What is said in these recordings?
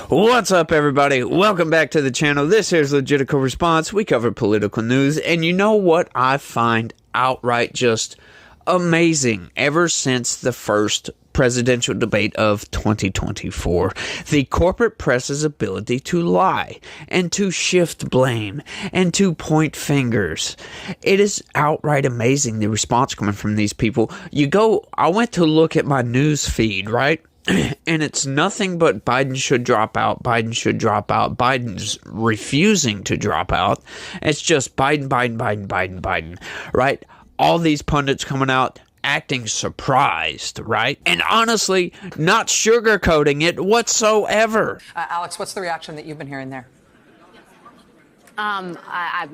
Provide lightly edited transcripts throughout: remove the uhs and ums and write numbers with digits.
What's up, everybody? Welcome back to the channel. This here's Legitical Response. We cover political news, and you know what I find outright just amazing ever since the first presidential debate of 2024? The corporate press's ability to lie and to shift blame and to point fingers. It is outright amazing, the response coming from these people. I went to look at my news feed, right? And it's nothing but Biden should drop out, Biden should drop out, Biden's refusing to drop out. It's just Biden, right? All these pundits coming out acting surprised, right? And honestly, not sugarcoating it whatsoever. Alex, what's the reaction that you've been hearing there? I'm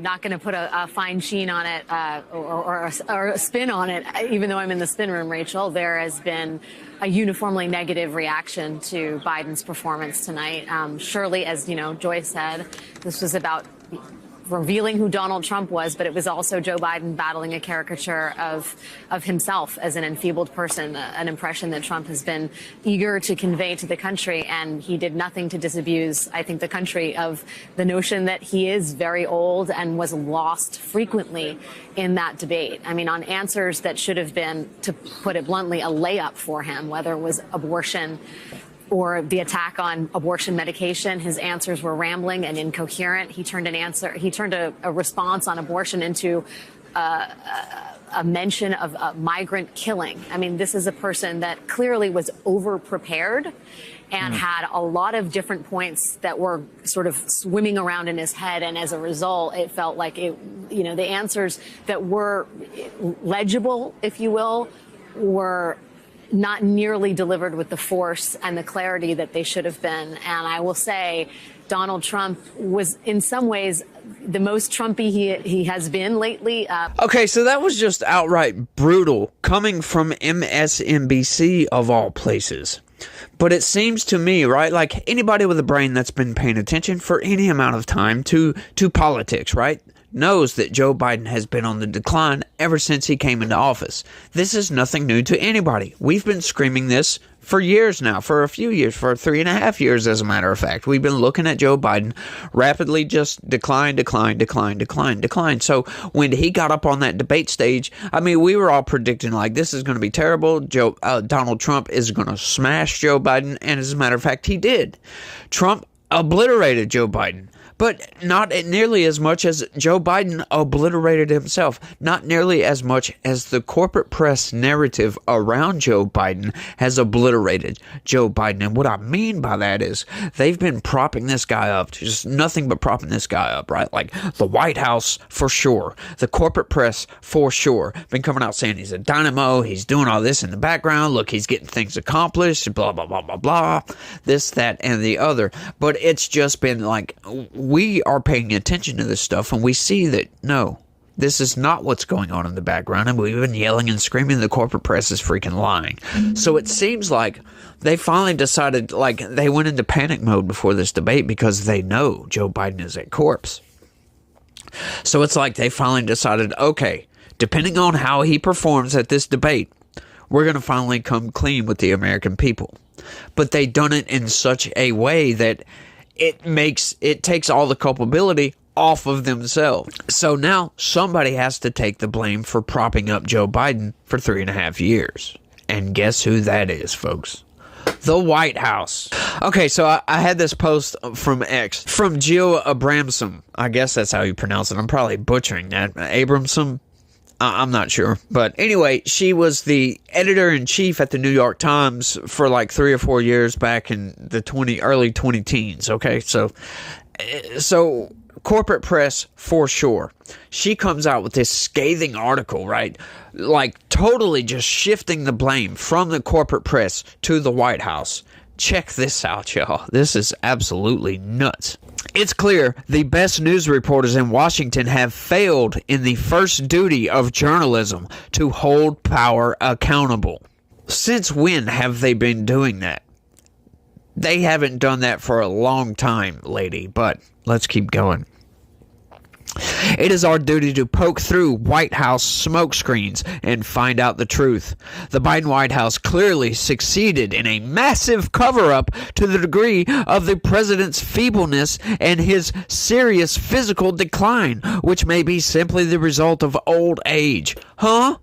not going to put a fine sheen on it or a spin on it, even though I'm in the spin room, Rachel. There has been a uniformly negative reaction to Biden's performance tonight. Surely, as you know, Joy said, this was about revealing who Donald Trump was, but it was also Joe Biden battling a caricature of himself as an enfeebled person, an impression that Trump has been eager to convey to the country, and he did nothing to disabuse, I think, the country of the notion that he is very old and was lost frequently in that debate. I mean, on answers that should have been, to put it bluntly, a layup for him, whether it was abortion or the attack on abortion medication. His answers were rambling and incoherent. He turned a response on abortion into a mention of migrant killing. I mean, this is a person that clearly was over-prepared and had a lot of different points that were sort of swimming around in his head. And as a result, it felt like the answers that were legible, if you will, were not nearly delivered with the force and the clarity that they should have been. And I will say Donald Trump was in some ways the most Trumpy he has been lately. Okay, so that was just outright brutal coming from MSNBC of all places. But it seems to me, right, like anybody with a brain that's been paying attention for any amount of time to politics, right, knows that Joe Biden has been on the decline ever since he came into office. This is nothing new to anybody. We've been screaming this for years now, for a few years, for 3.5 years, as a matter of fact. We've been looking at Joe Biden rapidly just decline. So when he got up on that debate stage, I mean, we were all predicting, like, this is going to be terrible. Donald Trump is going to smash Joe Biden, and as a matter of fact, he did. Trump obliterated Joe Biden. But not nearly as much as Joe Biden obliterated himself. Not nearly as much as the corporate press narrative around Joe Biden has obliterated Joe Biden. And what I mean by that is they've been propping this guy up. Just nothing but propping this guy up, right? Like the Whitehouse for sure. The corporate press for sure. Been coming out saying he's a dynamo. He's doing all this in the background. Look, he's getting things accomplished. Blah, blah, blah, blah, blah. This, that, and the other. But it's just been like, we are paying attention to this stuff, and we see that, no, this is not what's going on in the background, and we've been yelling and screaming the corporate press is freaking lying. So it seems like they finally decided, like, they went into panic mode before this debate because they know Joe Biden is a corpse. So it's like they finally decided, okay, depending on how he performs at this debate, we're going to finally come clean with the American people. But they done it in such a way that it takes all the culpability off of themselves. So now somebody has to take the blame for propping up Joe Biden for 3.5 years. And guess who that is, folks? The White House. Okay, so I had this post from X, from Jill Abramson. I guess that's how you pronounce it. I'm probably butchering that. Abramson? I'm not sure. But anyway, she was the editor-in-chief at the New York Times for like 3 or 4 years back in the early 2010s. Okay, so corporate press for sure. She comes out with this scathing article, right? Like totally just shifting the blame from the corporate press to the White House. Check this out, y'all. This is absolutely nuts. It's clear the best news reporters in Washington have failed in the first duty of journalism, to hold power accountable. Since when have they been doing that? They haven't done that for a long time, lady, but let's keep going. It is our duty to poke through White House smokescreens and find out the truth. The Biden White House clearly succeeded in a massive cover-up to the degree of the president's feebleness and his serious physical decline, which may be simply the result of old age. Huh?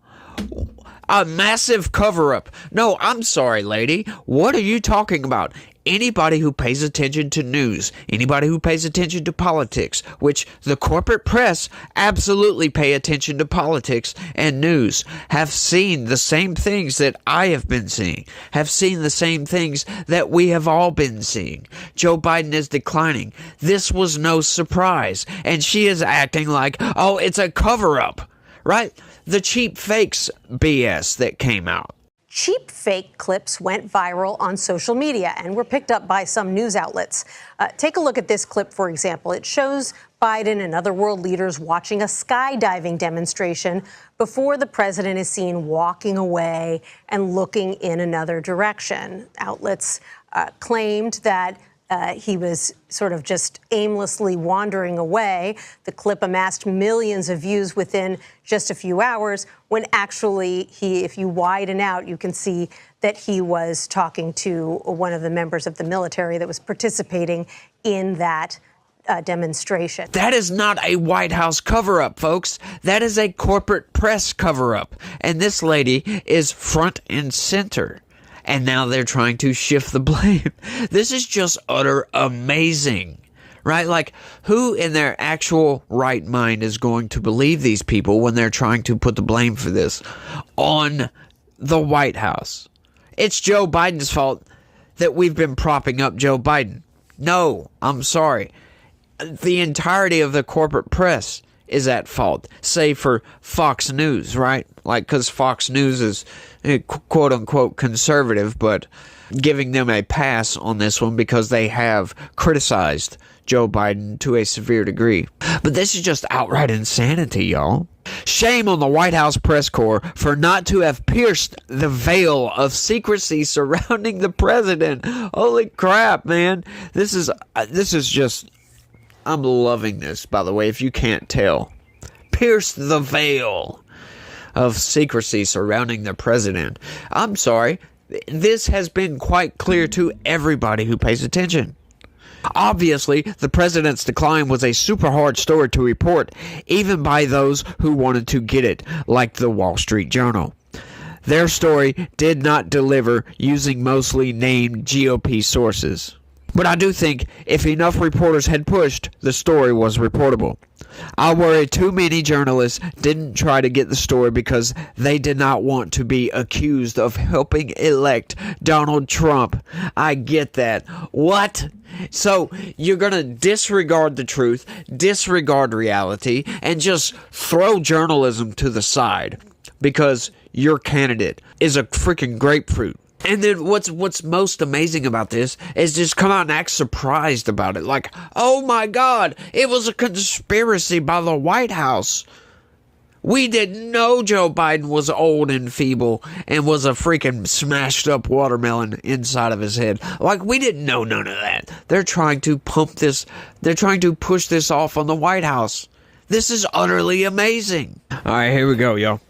A massive cover-up. No, I'm sorry, lady. What are you talking about? Anybody who pays attention to news, anybody who pays attention to politics, which the corporate press absolutely pay attention to politics and news, have seen the same things that I have been seeing, have seen the same things that we have all been seeing. Joe Biden is declining. This was no surprise. And she is acting like, oh, it's a cover-up, right? The cheap fakes BS that came out. Cheap fake clips went viral on social media and were picked up by some news outlets. Take a look at this clip, for example. It shows Biden and other world leaders watching a skydiving demonstration before the president is seen walking away and looking in another direction. Outlets claimed that he was sort of just aimlessly wandering away. The clip amassed millions of views within just a few hours, when actually if you widen out, you can see that he was talking to one of the members of the military that was participating in that demonstration. That is not a White House cover-up, folks. That is a corporate press cover-up. And this lady is front and center. And now they're trying to shift the blame. This is just utter amazing, right? Like, who in their actual right mind is going to believe these people when they're trying to put the blame for this on the White House? It's Joe Biden's fault that we've been propping up Joe Biden. No, I'm sorry. The entirety of the corporate press is at fault, save for Fox News, right? Like, because Fox News is quote-unquote conservative, but giving them a pass on this one because they have criticized Joe Biden to a severe degree. But this is just outright insanity, y'all. Shame on the White House press corps for not to have pierced the veil of secrecy surrounding the president. Holy crap, man. This is just... I'm loving this, by the way, if you can't tell. Pierce the veil of secrecy surrounding the president. I'm sorry. This has been quite clear to everybody who pays attention. Obviously, the president's decline was a super hard story to report, even by those who wanted to get it, like the Wall Street Journal. Their story did not deliver using mostly named GOP sources. But I do think if enough reporters had pushed, the story was reportable. I worry too many journalists didn't try to get the story because they did not want to be accused of helping elect Donald Trump. I get that. What? So you're going to disregard the truth, disregard reality, and just throw journalism to the side because your candidate is a freaking grapefruit. And then what's most amazing about this is just come out and act surprised about it. Like, oh my God, it was a conspiracy by the White House. We didn't know Joe Biden was old and feeble and was a freaking smashed up watermelon inside of his head. Like, we didn't know none of that. They're trying to pump this. They're trying to push this off on the White House. This is utterly amazing. All right, here we go, y'all.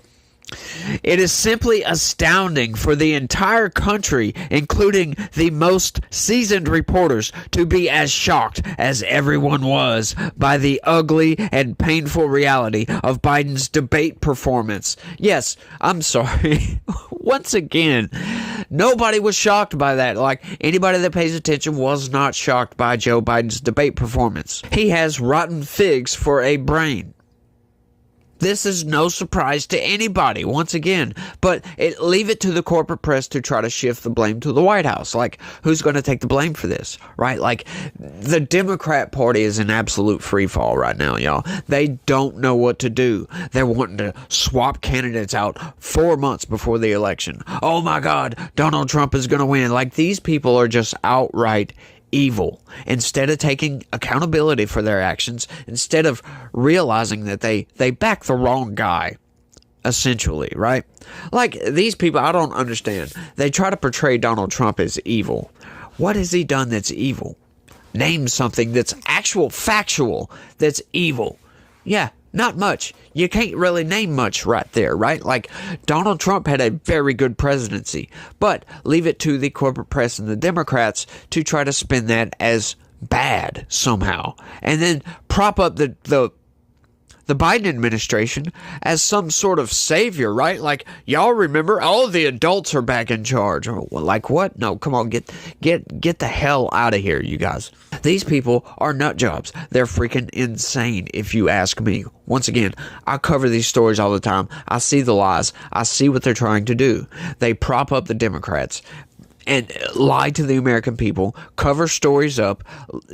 It is simply astounding for the entire country, including the most seasoned reporters, to be as shocked as everyone was by the ugly and painful reality of Biden's debate performance. Yes, I'm sorry. Once again, nobody was shocked by that. Like, anybody that pays attention was not shocked by Joe Biden's debate performance. He has rotten figs for a brain. This is no surprise to anybody, once again, but leave it to the corporate press to try to shift the blame to the White House. Like, who's going to take the blame for this, right? Like, the Democrat Party is in absolute free fall right now, y'all. They don't know what to do. They're wanting to swap candidates out 4 months before the election. Oh my God, Donald Trump is going to win. Like, these people are just outright evil. Instead of taking accountability for their actions, instead of realizing that they back the wrong guy, essentially, right? Like, these people, I don't understand. They try to portray Donald Trump as evil. What has he done that's evil? Name something that's factual, that's evil. Yeah, not much. You can't really name much right there, right? Like, Donald Trump had a very good presidency, but leave it to the corporate press and the Democrats to try to spin that as bad somehow, and then prop up the Biden administration as some sort of savior, right? Like, y'all remember, all the adults are back in charge. Like, what? No, come on, get the hell out of here, you guys. These people are nut jobs. They're freaking insane, if you ask me. Once again, I cover these stories all the time. I see the lies. I see what they're trying to do. They prop up the Democrats and lie to the American people, cover stories up,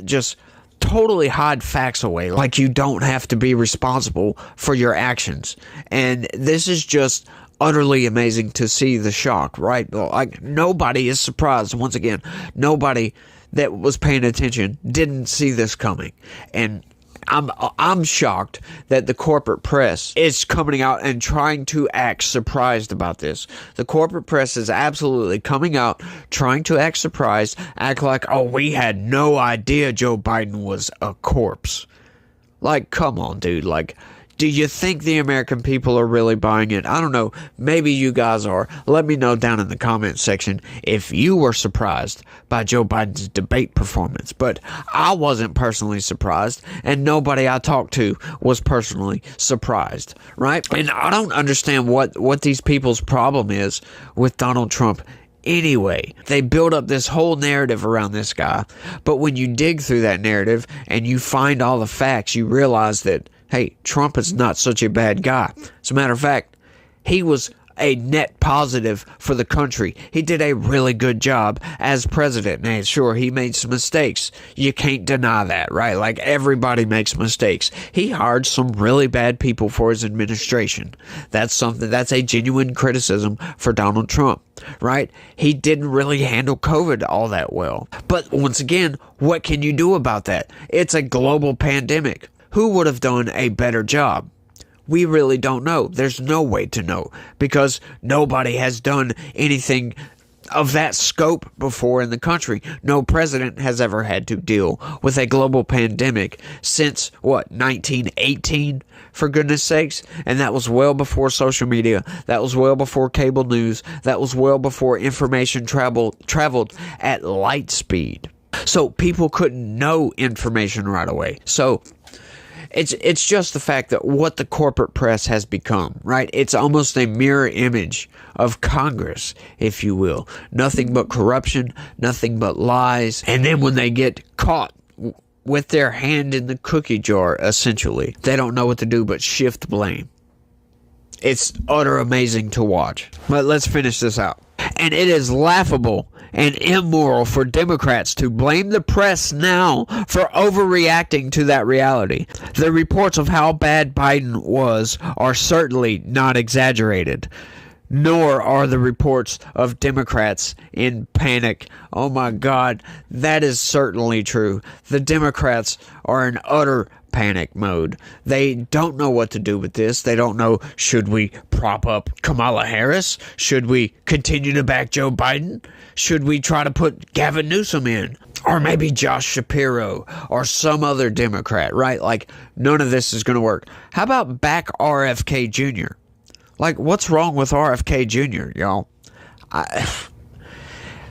just totally hide facts away, like you don't have to be responsible for your actions. And this is just utterly amazing to see the shock, right? Like, nobody is surprised. Once again, nobody that was paying attention didn't see this coming. And I'm shocked that the corporate press is coming out and trying to act surprised about this. The corporate press is absolutely coming out, trying to act surprised, act like, oh, we had no idea Joe Biden was a corpse. Like, come on, dude. Like, do you think the American people are really buying it? I don't know. Maybe you guys are. Let me know down in the comment section if you were surprised by Joe Biden's debate performance. But I wasn't personally surprised, and nobody I talked to was personally surprised, right? And I don't understand what these people's problem is with Donald Trump. Anyway, they build up this whole narrative around this guy, but when you dig through that narrative and you find all the facts, you realize that, hey, Trump is not such a bad guy. As a matter of fact, he was a net positive for the country. He did a really good job as president. Now, sure, he made some mistakes. You can't deny that, right? Like, everybody makes mistakes. He hired some really bad people for his administration. That's a genuine criticism for Donald Trump, right? He didn't really handle COVID all that well. But once again, what can you do about that? It's a global pandemic. Who would have done a better job? We really don't know. There's no way to know because nobody has done anything of that scope before in the country. No president has ever had to deal with a global pandemic since, 1918, for goodness sakes? And that was well before social media. That was well before cable news. That was well before information traveled at light speed. So people couldn't know information right away. So it's just the fact that what the corporate press has become, right? It's almost a mirror image of Congress, if you will. Nothing but corruption, nothing but lies. And then when they get caught with their hand in the cookie jar, essentially, they don't know what to do but shift blame. It's utter amazing to watch. But let's finish this out. And it is laughable and immoral for Democrats to blame the press now for overreacting to that reality. The reports of how bad Biden was are certainly not exaggerated, nor are the reports of Democrats in panic. Oh my God, that is certainly true. The Democrats are in utter panic mode. They don't know what to do with this. They don't know, should we prop up Kamala Harris? Should we continue to back Joe Biden? Should we try to put Gavin Newsom in? Or maybe Josh Shapiro or some other Democrat, right? Like, none of this is going to work. How about back RFK Jr.? Like, what's wrong with RFK Jr., y'all?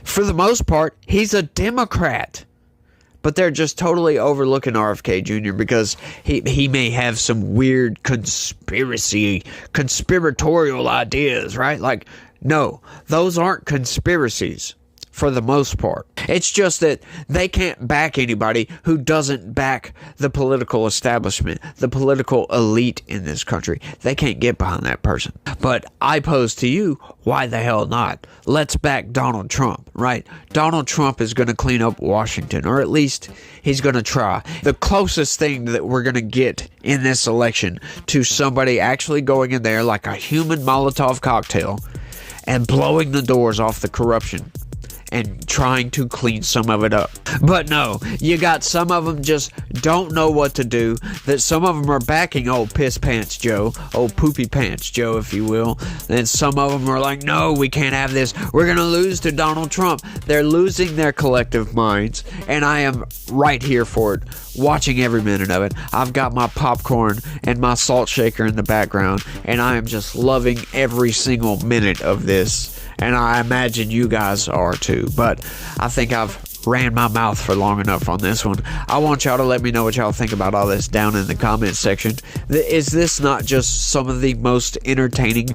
For the most part, he's a Democrat. But they're just totally overlooking RFK Jr. because he may have some weird conspiratorial ideas, right? Like, no, those aren't conspiracies for the most part. It's just that they can't back anybody who doesn't back the political establishment, the political elite in this country. They can't get behind that person. But I pose to you, why the hell not? Let's back Donald Trump, right? Donald Trump is going to clean up Washington, or at least he's going to try. The closest thing that we're going to get in this election to somebody actually going in there like a human Molotov cocktail and blowing the doors off the corruption and trying to clean some of it up. But no, you got some of them just don't know what to do, that some of them are backing old Piss Pants Joe, old Poopy Pants Joe, if you will, and some of them are like, no, we can't have this, we're gonna lose to Donald Trump. They're losing their collective minds, and I am right here for it. watching every minute of it. I've got my popcorn and my salt shaker in the background, and I am just loving every single minute of this. And I imagine you guys are too. But I think I've ran my mouth for long enough on this one. I want y'all to let me know what y'all think about all this down in the comments section. Is this not just some of the most entertaining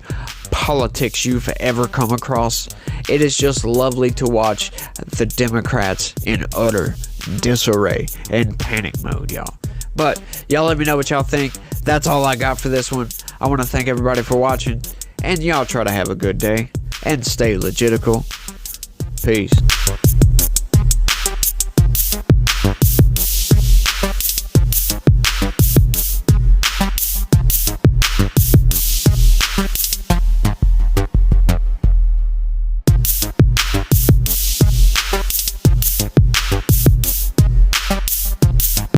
politics you've ever come across? It is just lovely to watch the Democrats in utter disarray and panic mode, y'all. But y'all let me know what y'all think. That's all I got for this one. I want to thank everybody for watching, and y'all try to have a good day and stay legitical. Peace.